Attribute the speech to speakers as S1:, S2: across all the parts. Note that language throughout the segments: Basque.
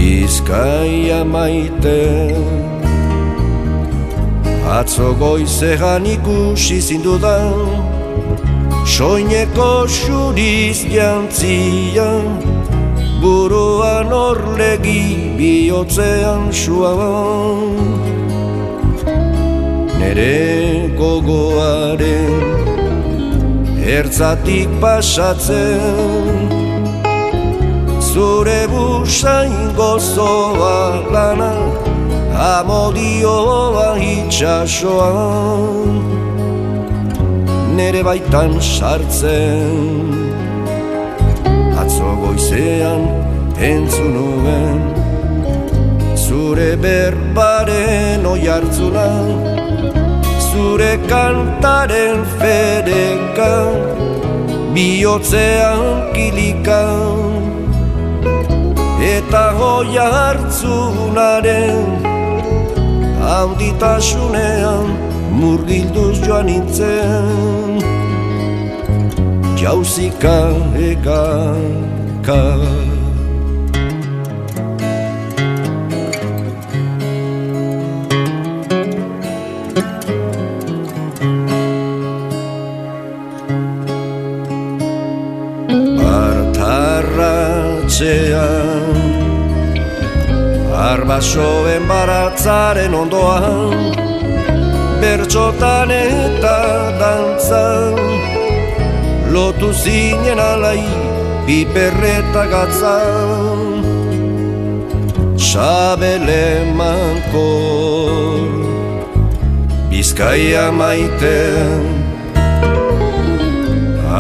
S1: Bizkaia maite atzo goizean ikusi zindudan soineko xuriz jantzia buruan orlegi bihotzean suaban nere gogoaren ertzatik pasatzen zure busain gozoa lana amodioa itxasoan nere baitan sartzen atzo goizean entzun nuen zure berbaren oihartzuna zure kantaren fedeka bihotzean kilika eta oihartzunaren handitasunean murgilduz joan nintzen jauzika egaka Bartarratxean arbasoen baratzaren ondoan bertxotan eta dantzan lotu zinen alai piperreta gatzan Xabele mankor Bizkaia maiten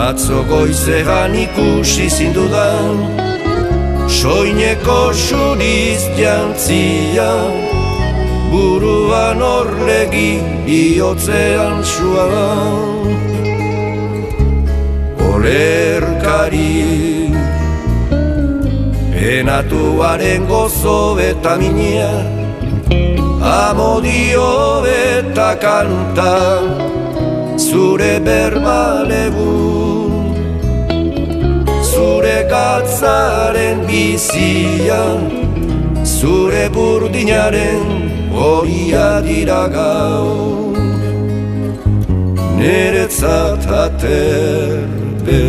S1: atzo goizean ikusi zindudan soineko xuriz jantzia buruan orlegi bihotzean suan olerkari enatuaren gozo eta minia amodio eta kanta zure berbalebu zure gatzaren bizia zure burdinaren horia dira gau niretzat aterbe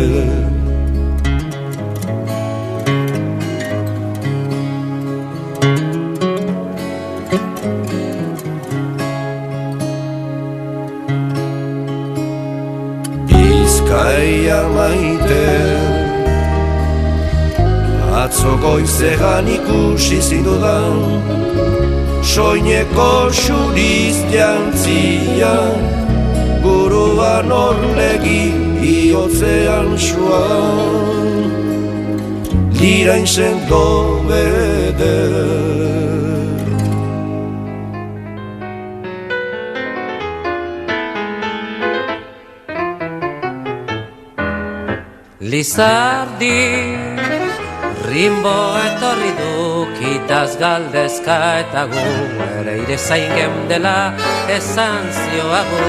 S1: Bizkaia maite atzo goizean ikusi zindudan soineko xuriz jantzia buruan orlegi bihotzean suan lirain sendo beder
S2: Lizardi, rimbo etorri dukitaz galdezka eta gu ere ire zain gemdela esan zioagu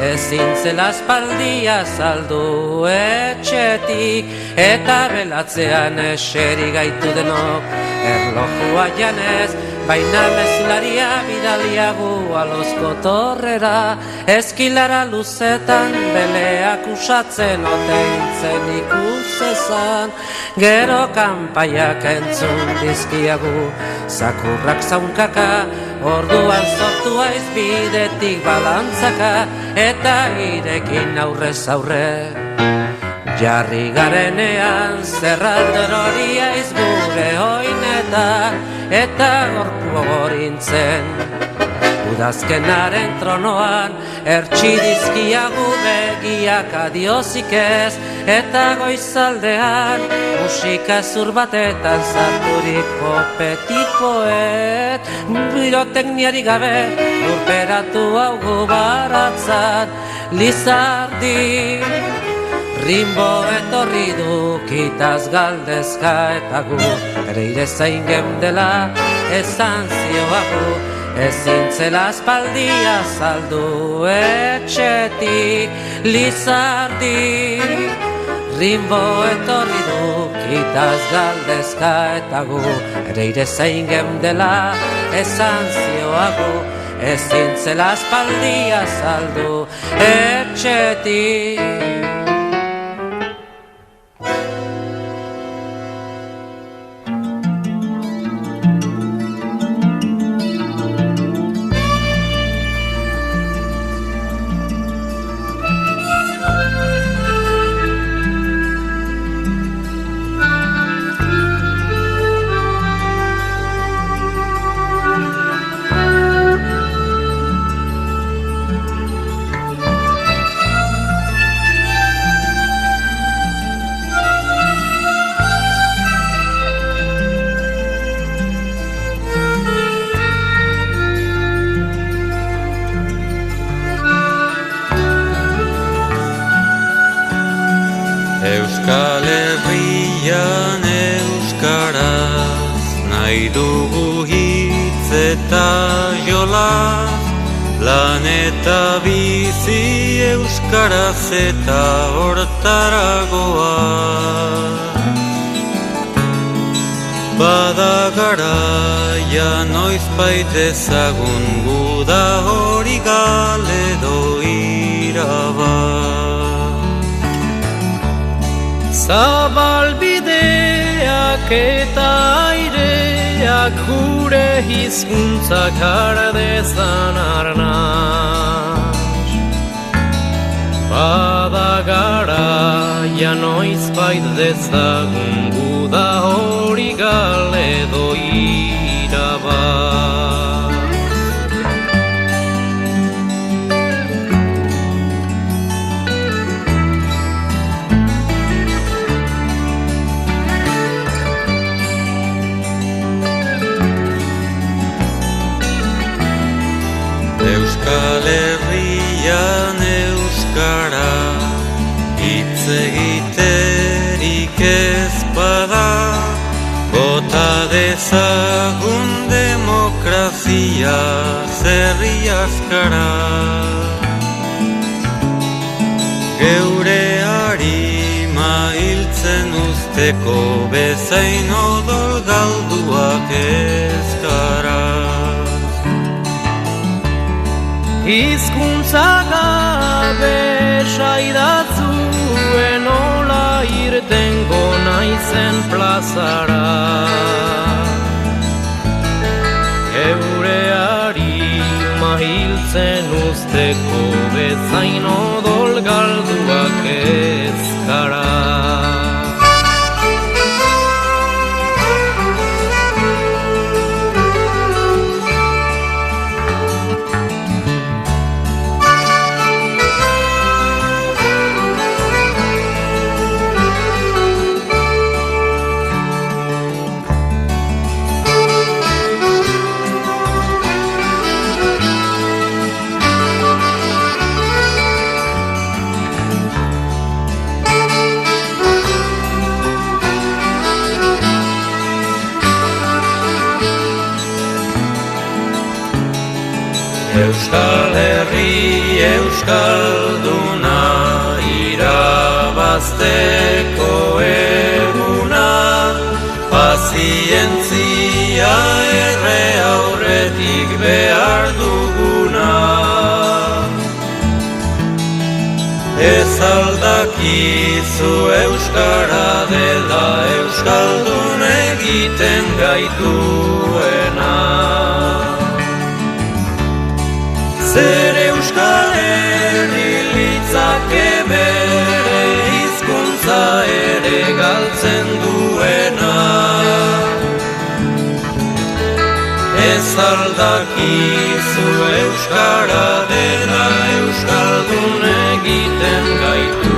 S2: ezin zela aspaldia saldu etxetik eta belatzean eseri gaitu denok erlojua janez baina mezularia bidaliagu alozko torrera eskilara luzetan beleak usatzen oteintzen ikusezan gero kanpaiak entzun dizkiagu zakurrak zaunkaka orduan sortu aiz bidetik balantzaka eta irekin aurrez aurre jarri garenean zerralder hori aiz gure oinetan eta gorpu gorintzen udazkenaren tronoan ertxidizkiagu begiak adiozik ez eta goizaldean musika zur batetan zarturiko petikoet birotekniari gabe lurperatu haugu baratzat Lizardi rimbo etorri dukitaz galdezka eta gu ere ire zain gemdela esan zioagu ezin zela aspaldia saldu etxetik Lizardi rimbo etorri dukitaz itaz galdezka eta gu, ere ire zein gemdela esan zioagu, ezin zela aspaldia saldu etxetik.
S3: Euskal Herrian euskaraz nahi dugu hitz eta jolaz, lan eta bizi euskaraz eta hortaragoa. Bada garaia noizbait ezagun guda hori galedo irabaz.
S4: Zabalbideak eta aireak gure hizkuntzak har dezan arnaz. Bada garaia noizbait dezagun guda hori galedo irabaz.
S3: Euskal Herrian euskara hitz egiterik ez bada, bota dezagun demokrazia zerri askara. Geure harima hiltzen usteko bezain odol galduak ezkara.
S4: Hizkuntza gabe saidatzuen nola irtengo naizen plazara. Geure harima hiltzen usteko bezain odol galduak ezkara.
S3: Euskal Herri euskalduna irabazteko eguna, pazientzia erre aurretik behar duguna. Ez aldakizu euskara dela euskaldun egiten gaituena. Zer Euskal Herri litzake bere hizkuntza ere galtzen duena. Ez aldakizu euskara dela euskaldun egiten gaituena.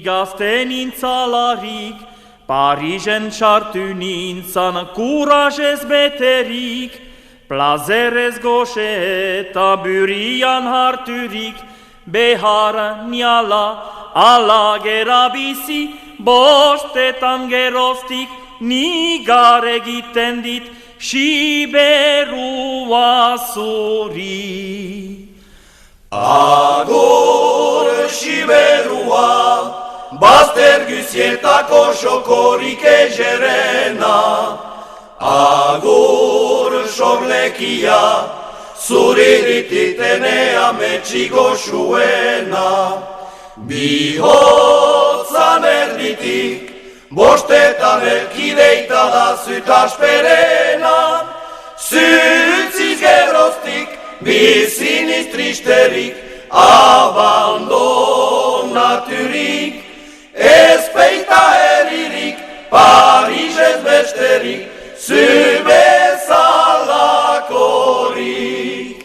S5: Gazte nintzalarik, Parisen sartu nintzan kuražez beterik, plazerez goxe eta burian harturik, behar niala ala gera bizi, bostetan geroztik nigar egiten dit, siberua zuri.
S1: Agur siberua, bazter guzietako sokorik egerena. Agur sorlekia, zurirititene ametxiko suena. Bihotzan erditik, bostetan erkideita da zutasperena. Zutziz geroztik, biziniz tristerik, abandonaturik. Ez peita herririk, Parisez besterik, zubezalakorik.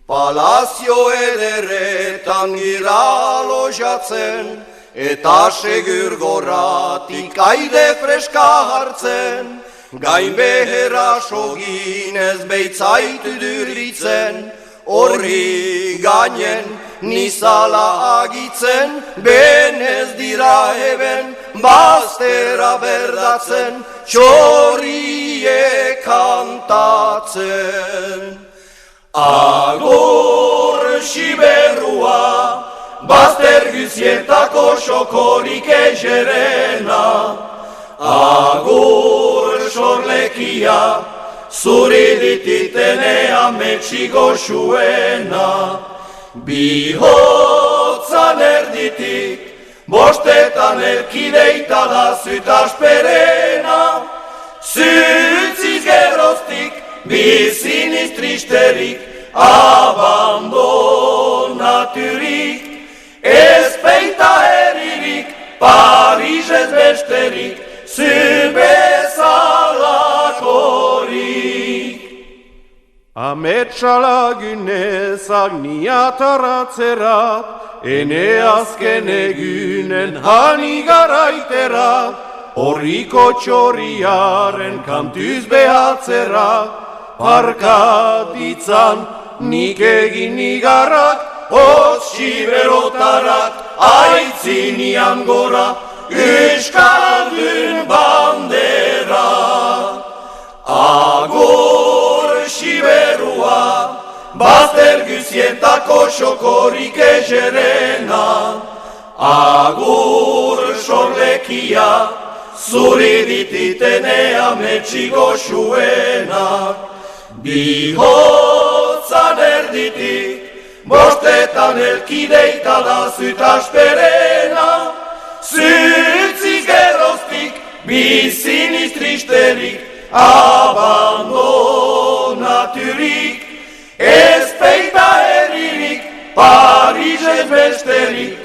S1: Palazio ederretan gira lojatzen, eta segur goratik aide freska hartzen. Gain beherra soginez beitzaitu duritzen, horri gainen nizala agitzen, benez dira eben baztera berdatzen, txorrie kantatzen. Agur siberua, bazter guzietako sokorik egerena. Agur sorlekia, zuridititene ametxiko suena. Bihotzan erditik, bostetan erkideita da zutasperena. Zutziz geroztik, biziniz tristerik, abandonaturik. Ez peita herririk, Parisez besterik, zubezalakorik.
S6: Ametsa lagunezak niataratzerat, ene azken egunen hani garaiterat, horriko txorriaren kantuz behatzerat, parkaditzan nik egin igarrak, siberotarak aitzinian gora, Euskaldun bandera. Agur siberua, bazter guzietako sokorik egerena. Agur sorlekia, zuridititene ametxiko suena. Bihotzan erditik, bostetan elkideita da zutasperena. Zutziz geroztik, biziniz tristerik, abandonaturik. Ez peita herririk, Parisez besterik,